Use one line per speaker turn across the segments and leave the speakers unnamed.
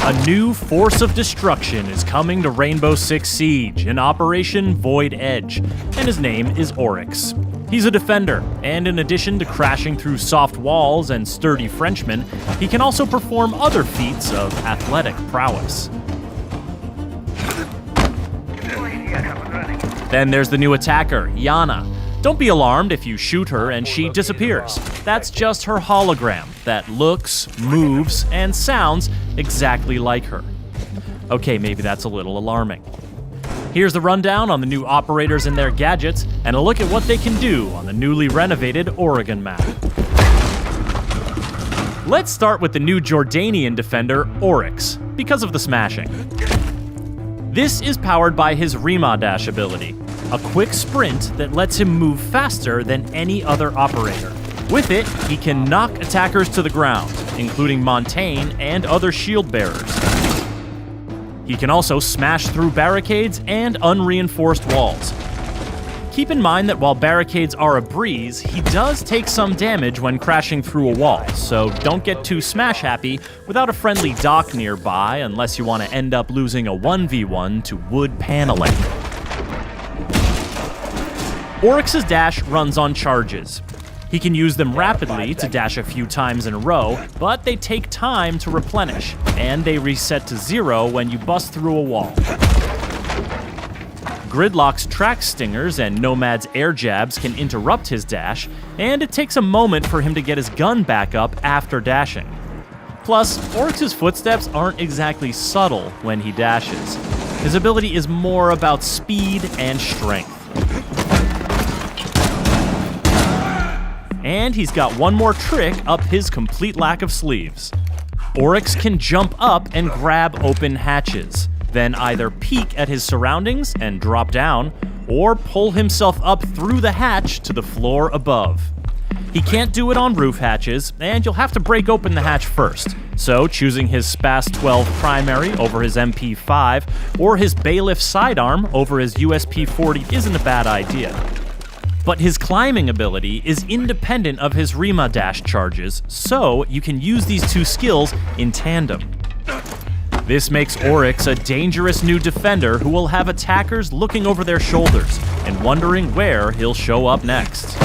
A new force of destruction is coming to Rainbow Six Siege in Operation Void Edge, and his name is Oryx. He's a defender, and in addition to crashing through soft walls and sturdy Frenchmen, he can also perform other feats of athletic prowess. Then there's the new attacker, Iana. Don't be alarmed if you shoot her and she disappears. That's just her hologram that looks, moves, and sounds exactly like her. Okay, maybe that's a little alarming. Here's the rundown on the new operators and their gadgets, and a look at what they can do on the newly renovated Oregon map. Let's start with the new Jordanian defender, Oryx, because of the smashing. This is powered by his Rima Dash ability, a quick sprint that lets him move faster than any other operator. With it, he can knock attackers to the ground, including Montaigne and other shield bearers. He can also smash through barricades and unreinforced walls. Keep in mind that while barricades are a breeze, he does take some damage when crashing through a wall, so don't get too smash-happy without a friendly dock nearby unless you want to end up losing a 1v1 to wood paneling. Oryx's dash runs on charges. He can use them rapidly to dash a few times in a row, but they take time to replenish, and they reset to 0 when you bust through a wall. Gridlock's track stingers and Nomad's air jabs can interrupt his dash, and it takes a moment for him to get his gun back up after dashing. Plus, Oryx's footsteps aren't exactly subtle when he dashes. His ability is more about speed and strength. And he's got one more trick up his complete lack of sleeves. Oryx can jump up and grab open hatches, then either peek at his surroundings and drop down, or pull himself up through the hatch to the floor above. He can't do it on roof hatches, and you'll have to break open the hatch first, so choosing his Spas 12 primary over his MP5, or his Bailiff sidearm over his USP 40 isn't a bad idea. But his climbing ability is independent of his Rima dash charges, so you can use these two skills in tandem. This makes Oryx a dangerous new defender who will have attackers looking over their shoulders and wondering where he'll show up next.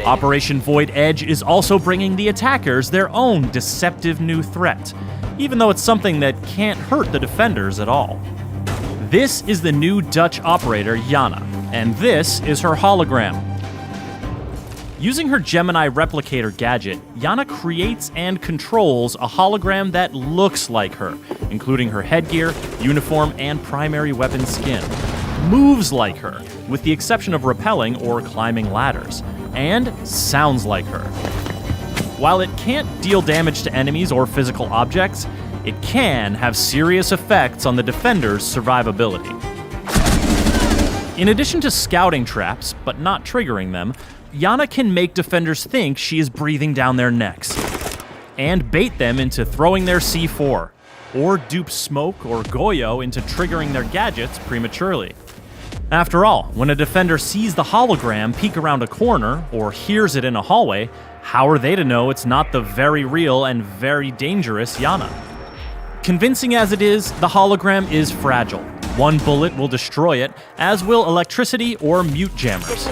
Operation Void Edge is also bringing the attackers their own deceptive new threat, even though it's something that can't hurt the defenders at all. This is the new Dutch operator, Iana, and this is her hologram. Using her Gemini replicator gadget, Iana creates and controls a hologram that looks like her, including her headgear, uniform, and primary weapon skin. Moves like her, with the exception of rappelling or climbing ladders, and sounds like her. While it can't deal damage to enemies or physical objects, it can have serious effects on the defender's survivability. In addition to scouting traps, but not triggering them, Iana can make defenders think she is breathing down their necks, and bait them into throwing their C4, or dupe Smoke or Goyo into triggering their gadgets prematurely. After all, when a defender sees the hologram peek around a corner, or hears it in a hallway, how are they to know it's not the very real and very dangerous Iana? Convincing as it is, the hologram is fragile. One bullet will destroy it, as will electricity or mute jammers.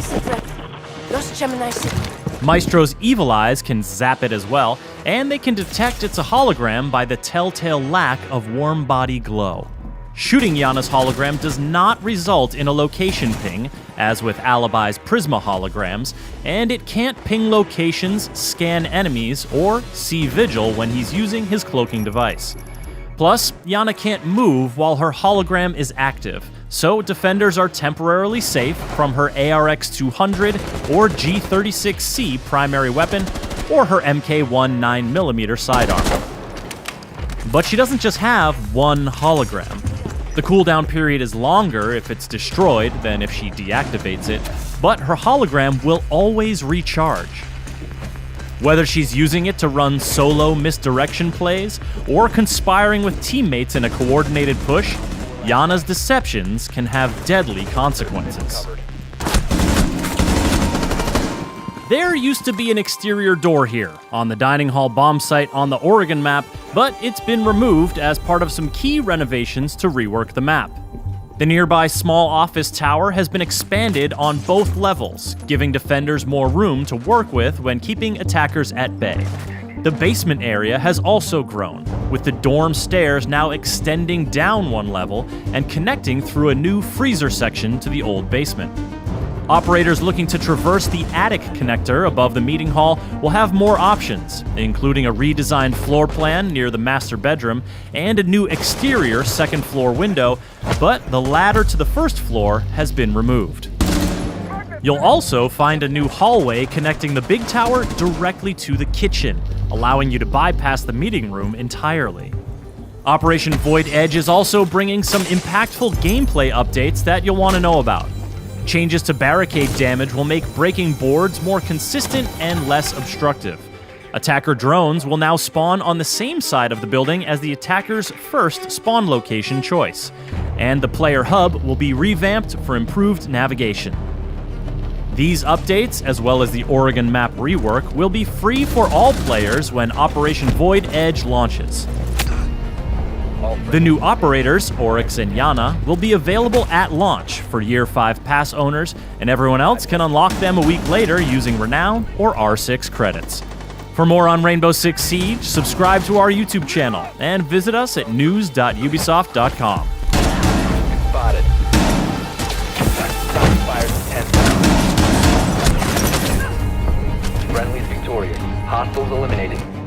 Maestro's evil eyes can zap it as well, and they can detect it's a hologram by the telltale lack of warm body glow. Shooting Iana's hologram does not result in a location ping, as with Alibi's Prisma holograms, and it can't ping locations, scan enemies, or see Vigil when he's using his cloaking device. Plus, Iana can't move while her hologram is active, so defenders are temporarily safe from her ARX 200 or G36C primary weapon, or her MK1 9mm sidearm. But she doesn't just have one hologram. The cooldown period is longer if it's destroyed than if she deactivates it, but her hologram will always recharge. Whether she's using it to run solo misdirection plays, or conspiring with teammates in a coordinated push, Iana's deceptions can have deadly consequences. There used to be an exterior door here, on the dining hall bomb site on the Oregon map, but it's been removed as part of some key renovations to rework the map. The nearby small office tower has been expanded on both levels, giving defenders more room to work with when keeping attackers at bay. The basement area has also grown, with the dorm stairs now extending down one level and connecting through a new freezer section to the old basement. Operators looking to traverse the attic connector above the meeting hall will have more options, including a redesigned floor plan near the master bedroom and a new exterior second floor window, but the ladder to the first floor has been removed. You'll also find a new hallway connecting the big tower directly to the kitchen, allowing you to bypass the meeting room entirely. Operation Void Edge is also bringing some impactful gameplay updates that you'll want to know about. Changes to barricade damage will make breaking boards more consistent and less obstructive. Attacker drones will now spawn on the same side of the building as the attacker's first spawn location choice, and the player hub will be revamped for improved navigation. These updates, as well as the Oregon map rework, will be free for all players when Operation Void Edge launches. The new operators, Oryx and Iana, will be available at launch for Year 5 pass owners, and everyone else can unlock them a week later using Renown or R6 credits. For more on Rainbow Six Siege, subscribe to our YouTube channel and visit us at news.ubisoft.com.
Spotted. Shots fired in 10 seconds. Friendly's victorious. Hostiles eliminated.